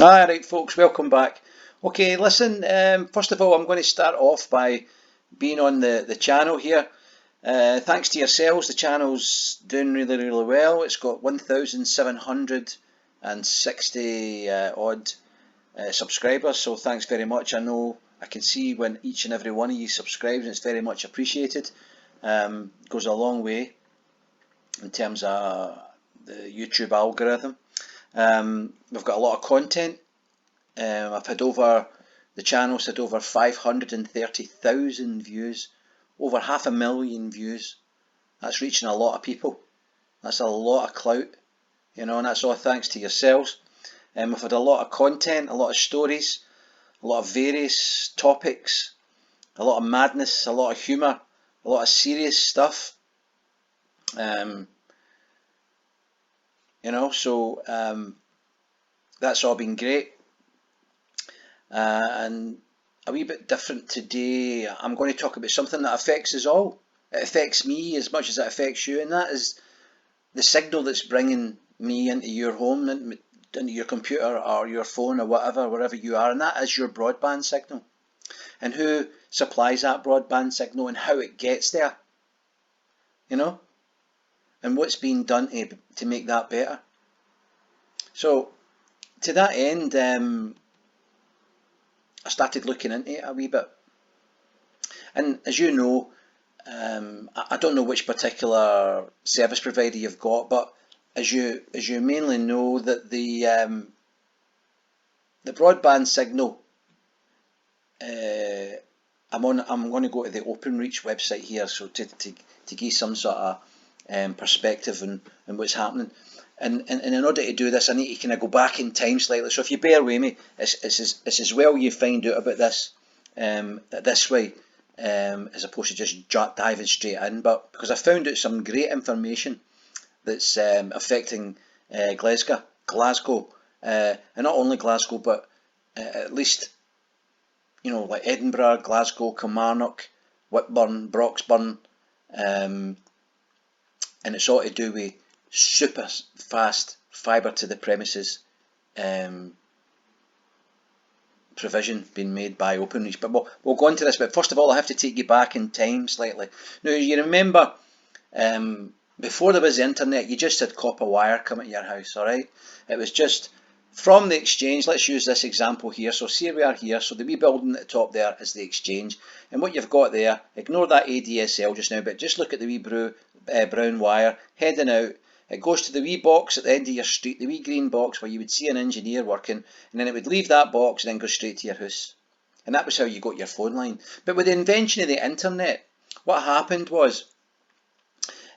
Alright folks, welcome back. Okay, listen, first of all I'm going to start off by being on the channel here. Thanks to yourselves, the channel's doing really well. It's got 1,760 odd subscribers, so thanks very much. I know I can see when each and every one of you subscribes, and it's very much appreciated. Goes a long way in terms of the YouTube algorithm. We've got a lot of content. I've had over, the channel's had over 530,000 views, over 500,000 views. That's reaching a lot of people. That's a lot of clout, you know, and that's all thanks to yourselves. We've had a lot of content, a lot of stories, a lot of various topics, a lot of madness, a lot of humour, a lot of serious stuff. You know, so that's all been great. And a wee bit different today, I'm going to talk about something that affects us all. It affects me as much as it affects you, and that is the signal that's bringing me into your home, into your computer or your phone or whatever, wherever you are, and that is your broadband signal. And who supplies that broadband signal and how it gets there, you know, and what's being done to make that better. So to that end, I started looking into it a wee bit, and as you know, I don't know which particular service provider you've got, but as you mainly know, that the broadband signal, I'm going to go to the Openreach website here, so to give some sort of perspective on what's happening. And in order to do this, I need to kind of go back in time slightly. So if you bear with me, it's as well you find out about this this way, as opposed to just diving straight in. But because I found out some great information that's affecting Glasgow, and not only Glasgow, but at least, you know, like Edinburgh, Glasgow, Kilmarnock, Whitburn, Broxburn, and it's all to do with super fast fibre to the premises provision being made by Openreach. But we'll go into this. But first of all, I have to take you back in time slightly. Now, you remember, before there was the internet, you just had copper wire coming to your house, all right? It was just from the exchange. Let's use this example here. So see, we are here. So the wee building at the top there is the exchange. And what you've got there, ignore that ADSL just now, but just look at the wee brown wire heading out. It goes to the wee box at the end of your street, the wee green box where you would see an engineer working, and then it would leave that box and then go straight to your house. And that was how you got your phone line. But with the invention of the internet, what happened was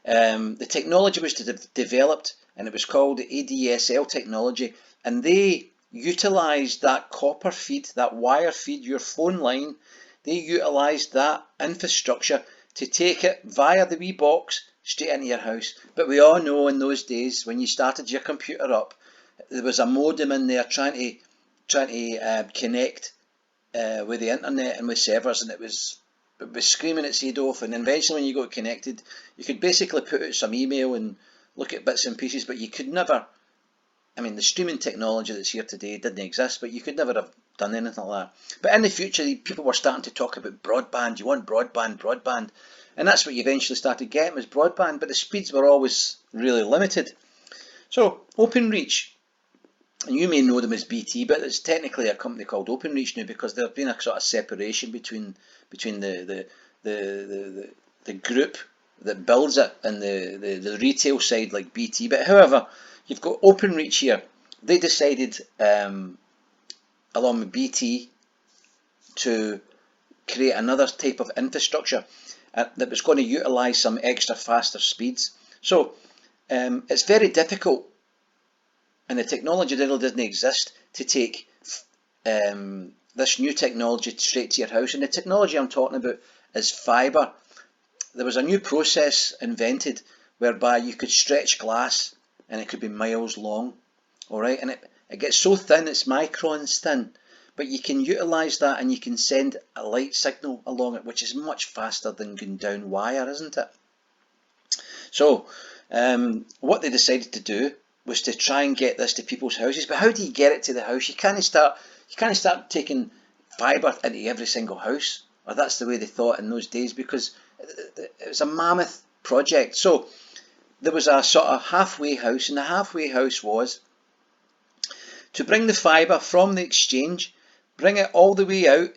the technology was developed, and it was called the ADSL technology, and they utilised that copper feed, that wire feed, your phone line. They utilised that infrastructure to take it via the wee box straight into your house. But we all know in those days, when you started your computer up, there was a modem in there trying to connect with the internet and with servers, and it was screaming its head off. And eventually, when you got connected, you could basically put out some email and look at bits and pieces, but you could never, I mean, the streaming technology that's here today didn't exist, but you could never have done anything like that. But in the future, people were starting to talk about broadband. You want broadband. And that's what you eventually started getting, was broadband, but the speeds were always really limited. So Openreach, and you may know them as BT, but it's technically a company called Openreach now, because there's been a sort of separation between the group that builds it and the retail side like BT. But however, you've got Openreach here. They decided, along with BT, to create another type of infrastructure that was going to utilise some extra faster speeds. So it's very difficult, and the technology really doesn't exist, to take this new technology straight to your house. And the technology I'm talking about is fibre. There was a new process invented whereby you could stretch glass, and it could be miles long, all right? And it gets so thin, it's microns thin. But you can utilise that, and you can send a light signal along it, which is much faster than going down wire, isn't it? So what they decided to do was to try and get this to people's houses. But how do you get it to the house? You can't start taking fibre into every single house, or that's the way they thought in those days, because it was a mammoth project. So there was a sort of halfway house, and the halfway house was to bring the fibre from the exchange, bring it all the way out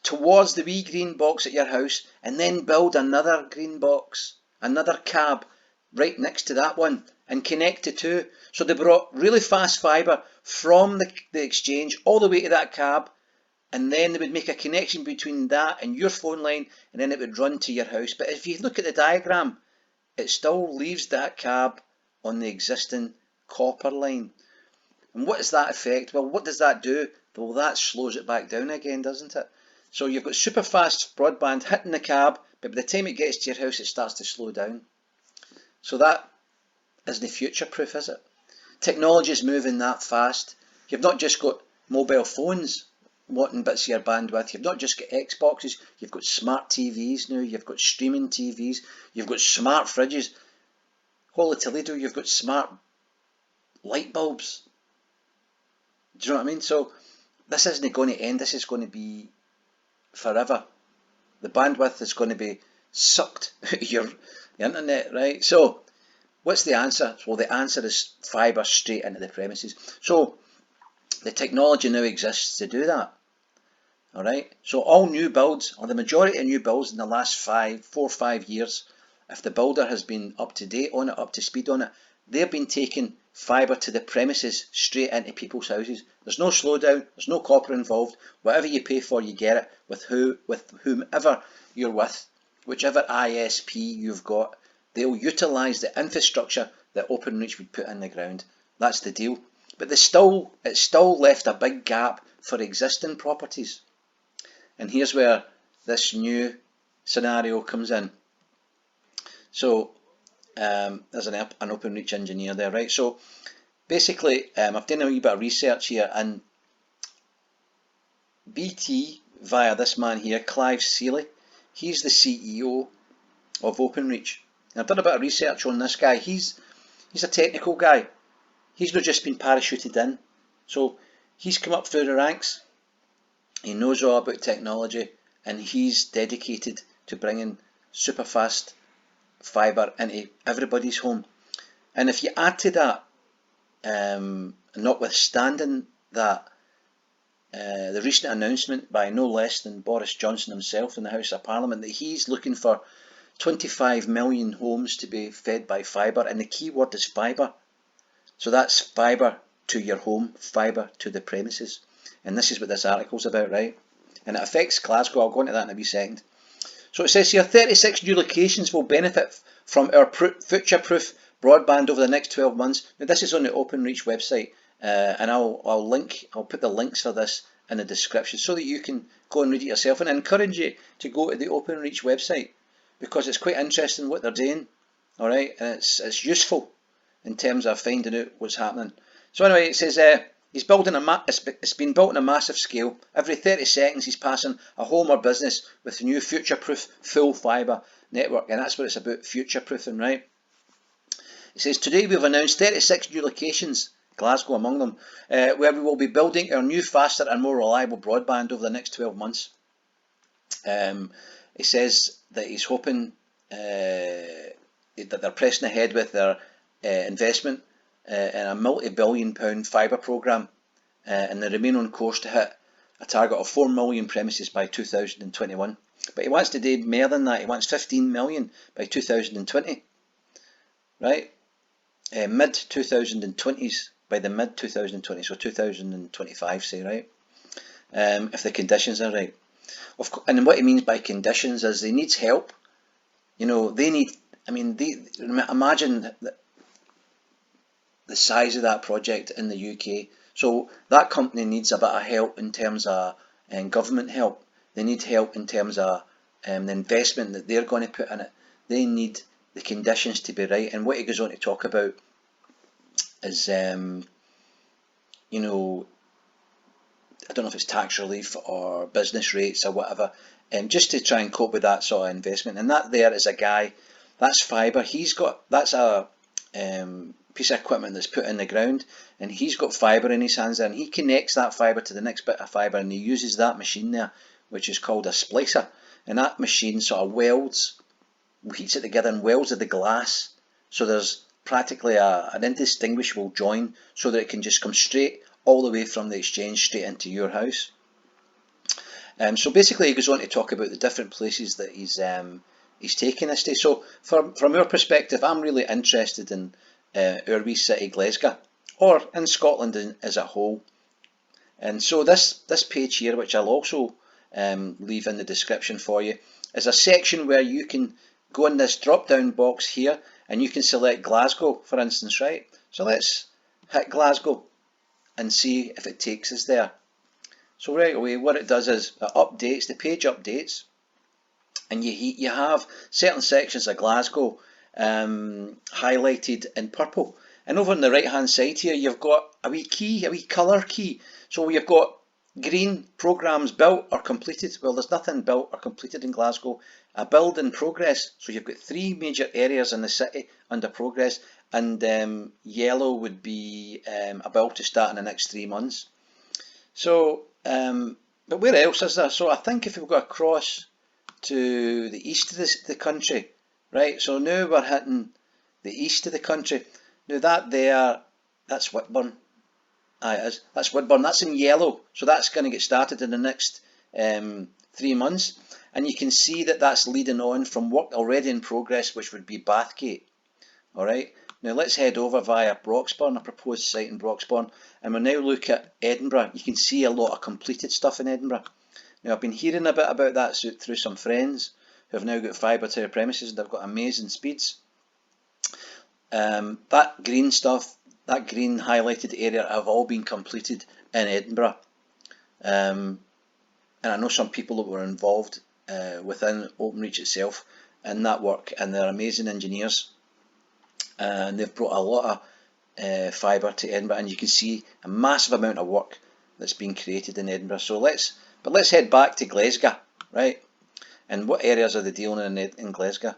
towards the wee green box at your house, and then build another green box, another cab right next to that one, and connect the two. So they brought really fast fibre from the exchange all the way to that cab, and then they would make a connection between that and your phone line, and then it would run to your house. But if you look at the diagram, it still leaves that cab on the existing copper line. And what does that affect? Well, what does that do? Well, that slows it back down again, doesn't it? So you've got super fast broadband hitting the cab, but by the time it gets to your house, it starts to slow down. So that isn't future-proof, is it? Technology is moving that fast. You've not just got mobile phones wanting bits of your bandwidth. You've not just got Xboxes. You've got smart TVs now. You've got streaming TVs. You've got smart fridges. Holy Toledo, you've got smart light bulbs. Do you know what I mean? So this isn't going to end. This is going to be forever. The bandwidth is going to be sucked out of your internet, right? So what's the answer? Well, the answer is fibre straight into the premises. So the technology now exists to do that. All right. So all new builds, or the majority of new builds in the last 4 or 5 years, if the builder has been up to date on it, up to speed on it, they've been taking fibre to the premises straight into people's houses. There's no slowdown, there's no copper involved. Whatever you pay for, you get it with whomever you're with, whichever ISP you've got. They'll utilise the infrastructure that Openreach would put in the ground. That's the deal. But it's still left a big gap for existing properties. And here's where this new scenario comes in. So there's an Openreach engineer there, right? So basically, I've done a wee bit of research here, and BT, via this man here, Clive Sealy, he's the CEO of Openreach. And I've done a bit of research on this guy. He's a technical guy. He's not just been parachuted in. So he's come up through the ranks. He knows all about technology, and he's dedicated to bringing super fast fibre into everybody's home. And if you add to that, notwithstanding that, the recent announcement by no less than Boris Johnson himself in the House of Parliament that he's looking for 25 million homes to be fed by fibre, and the key word is fibre. So that's fibre to your home, fibre to the premises. And this is what this article's about, right? And it affects Glasgow. I'll go into that in a wee second. So it says here, 36 new locations will benefit from our future-proof broadband over the next 12 months. Now this is on the Openreach website, and I'll put the links for this in the description so that you can go and read it yourself. And I encourage you to go to the Openreach website, because it's quite interesting what they're doing. All right, and it's useful in terms of finding out what's happening. So anyway, it says it's been built on a massive scale. Every 30 seconds he's passing a home or business with a new future-proof full fibre network, and that's what it's about, future-proofing, right? It says today we've announced 36 new locations, Glasgow among them, where we will be building our new, faster and more reliable broadband over the next 12 months. He says that he's hoping that they're pressing ahead with their investment in a multi-billion pound fibre programme, and they remain on course to hit a target of 4 million premises by 2021. But he wants to do more than that. He wants 15 million by 2020, right? Mid-2020s, by the mid-2020s, so 2025, say, right? If the conditions are right. And what he means by conditions is they need help. You know, they need, imagine the size of that project in the UK. So that company needs a bit of help in terms of government help. They need help in terms of the investment that they're going to put in it. They need the conditions to be right. And what he goes on to talk about is, I don't know if it's tax relief or business rates or whatever, just to try and cope with that sort of investment. And that there is a guy, that's fibre. That's a piece of equipment that's put in the ground, and he's got fibre in his hands there, and he connects that fibre to the next bit of fibre, and he uses that machine there, which is called a splicer, and that machine sort of heats it together and welds the glass, so there's practically an indistinguishable join, so that it can just come straight all the way from the exchange straight into your house. So basically he goes on to talk about the different places that he's taking this to. So from our perspective, I'm really interested in our wee city Glesga, or in Scotland as a whole. And so this page here, which I'll also leave in the description for you, is a section where you can go in this drop down box here and you can select Glasgow, for instance, right? So let's hit Glasgow and see if it takes us there. So right away what it does is it updates, the page updates, and you have certain sections of Glasgow highlighted in purple. And over on the right hand side here you've got a wee key, a wee colour key. So you've got green, programmes built or completed. Well, there's nothing built or completed in Glasgow. A build in progress. So you've got 3 major areas in the city under progress, and yellow would be about to start in the next 3 months. So, but where else is there? So I think if we go across to the east of the country, right? So now we're hitting the east of the country. Now that's Whitburn. Aye, it is. That's Whitburn. That's in yellow. So that's going to get started in the next 3 months. And you can see that that's leading on from work already in progress, which would be Bathgate. All right. Now let's head over via Broxburn, a proposed site in Broxburn, and we'll now look at Edinburgh. You can see a lot of completed stuff in Edinburgh. Now I've been hearing a bit about that through some friends who have now got fibre to their premises, and they've got amazing speeds. That green stuff, that green highlighted area, have all been completed in Edinburgh. And I know some people that were involved within Openreach itself in that work, and they're amazing engineers. And they've brought a lot of fibre to Edinburgh, and you can see a massive amount of work that's been created in Edinburgh. So let's head back to Glesga, right? And what areas are they dealing in Glesga?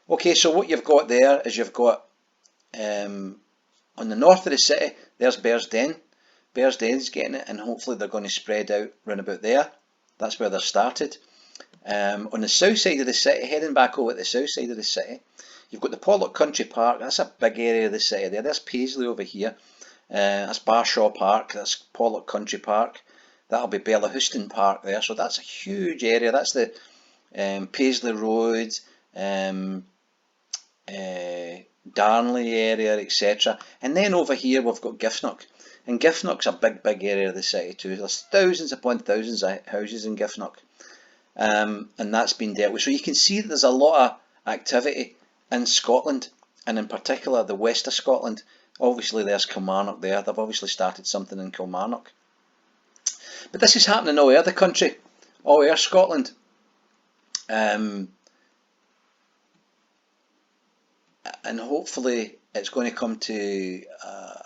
Okay, so what you've got there is you've got on the north of the city, there's Bearsden. Bearsden's getting it, and hopefully they're going to spread out round about there. That's where they're started. On the south side of the city, heading back over to the south side of the city, you've got the Pollock Country Park. That's a big area of the city there. There's Paisley over here. That's Barshaw Park. That's Pollock Country Park. That'll be Bellahouston Park there. So that's a huge area. That's the Paisley Road, Darnley area, etc. And then over here we've got Giffnock. And Giffnock's a big area of the city too. There's thousands upon thousands of houses in Giffnock. And that's been dealt with. So you can see that there's a lot of activity in Scotland, and in particular the west of Scotland. Obviously there's Kilmarnock there. They've obviously started something in Kilmarnock. But this is happening all over the country, all over Scotland. And hopefully it's going to come to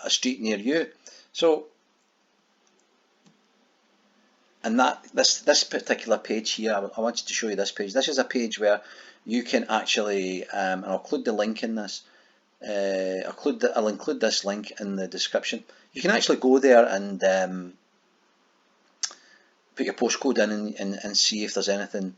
a street near you. So, and this particular page here, I wanted to show you this page. This is a page where you can actually, and I'll include the link in this. I'll include this link in the description. You can actually go there and put your postcode in and see if there's anything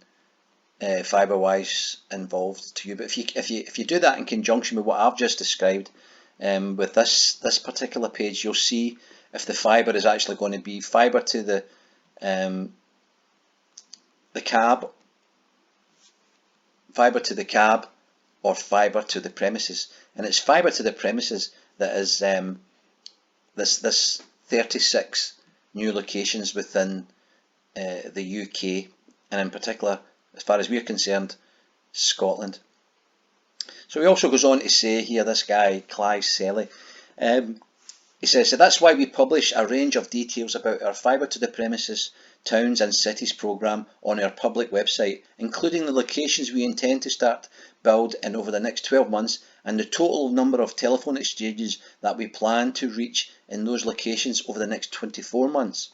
fibre wise involved to you. But if you do that in conjunction with what I've just described, with this particular page, you'll see if the fibre is actually going to be fibre to the cab, fibre to the cab, or fibre to the premises. And it's fibre to the premises that is this 36 new locations within the UK, and in particular, as far as we're concerned, Scotland. So he also goes on to say here, this guy, Clive Sealy, he says, so that's why we publish a range of details about our fibre to the premises, towns and cities programme on our public website, including the locations we intend to start build in over the next 12 months and the total number of telephone exchanges that we plan to reach in those locations over the next 24 months.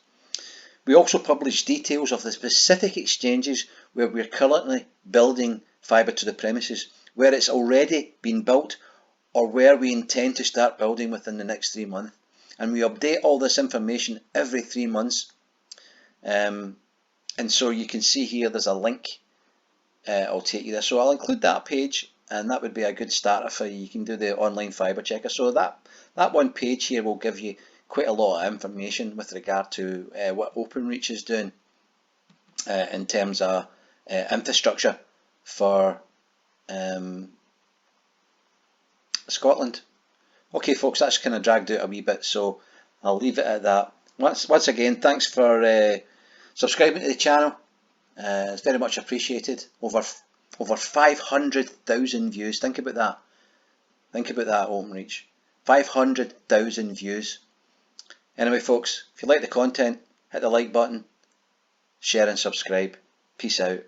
We also publish details of the specific exchanges where we're currently building fibre to the premises, where it's already been built, or where we intend to start building within the next 3 months. And we update all this information every 3 months. And so you can see here there's a link. I'll take you there. So I'll include that page, and that would be a good starter for you. You can do the online fibre checker. So that one page here will give you quite a lot of information with regard to what Openreach is doing in terms of infrastructure for Scotland. Okay folks, that's kind of dragged out a wee bit, so I'll leave it at that. Once again, thanks for subscribing to the channel. It's very much appreciated. Over 500,000 views. Think about that. Think about that, Openreach. 500,000 views. Anyway folks, if you like the content, hit the like button, share and subscribe. Peace out.